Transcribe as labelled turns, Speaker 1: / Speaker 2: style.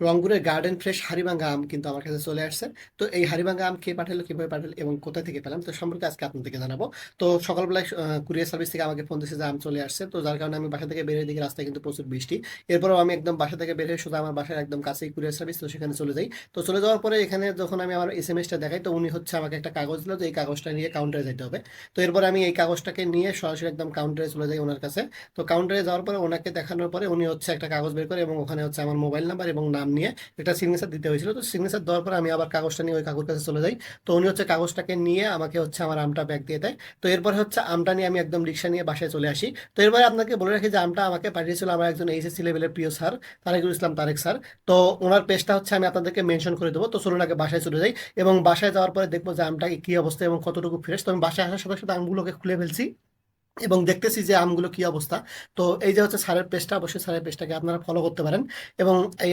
Speaker 1: রংপুরের garden fresh Haribhanga আম কিন্তু আমার কাছে চলে আসছে। তো এই হাড়িভাঙ্গা আম কে পাঠালো, কিভাবে পাঠালো এবং কোথা থেকে পেলাম, তো সম্পর্কে আজকে আপনাদেরকে জানাবো। তো সকালবেলায় কুরিয়ার সার্ভিস থেকে আমাকে ফোন দিয়েছে যে আম চলে আসছে। তো যার কারণে আমি বাসা থেকে বের হয়ে দিকে রাস্তায় কিন্তু প্রচুর বৃষ্টি। এরপরও আমি একদম বাসা থেকে বের হয়ে শুধু আমার বাসার একদম কাছেই কুরিয়ার সার্ভিস, তো সেখানে চলে যাই। তো চলে যাওয়ার পরে এখানে যখন আমি আমার এসএমএসটা দেখাই, তো উনি হচ্ছে আমাকে একটা কাগজ দিল, তো এই কাগজটা নিয়ে কাউন্টারে যেতে হবে। তো এরপর আমি এই কাগজটাকে নিয়ে সরাসরি একদম কাউন্টারে চলে যাই ওনার কাছে। তো কাউন্টারে যাওয়ার পরে ওনাকে দেখানোর পরে উনি হচ্ছে একটা কাগজ বের করে এবং ওখানে হচ্ছে আমার মোবাইল নাম্বার এবং নাম নিয়ে একটা সিগনেচার দিতে হয়েছিল। তো সিগনেচার দেওয়ার পরে আমি আবার কাগজটা নিয়ে ওই কাকুর কাছে চলে যাই। তো উনি হচ্ছে কাগজটাকে নিয়ে আমাকে হচ্ছে আমার আমটা ব্যাগ দিয়ে দেয়। তো এরপরে হচ্ছে আমটা নিয়ে আমি একদম রিক্সা নিয়ে বাসায় চলে আসি। তো এরপরে আপনাকে বলে রাখি যে আমটা আমাকে পাঠিয়েছিল আমার একজন এইচএসসি লেভেলের প্রিয় স্যার, তারেকুল ইসলাম তারেক স্যার। তো ওনার পেজটা হচ্ছে আমি আপনাদেরকে মেনশন করে দেবো। তো চলুন আগে বাসায় চলে যাই এবং বাসায় যাওয়ার পরে দেখবো যে আমটা কি অবস্থা এবং কতটুকু ফ্রেশ। তো আমি বাসায় আসার সাথে সাথে আমগুলোকে খুলে ফেলছি এবং দেখতেছি যে আমগুলো কি অবস্থা। তো এই যে হচ্ছে স্যারের পেজটা, অবশ্যই স্যারের পেজটাকে আপনারা ফলো করতে পারেন এবং এই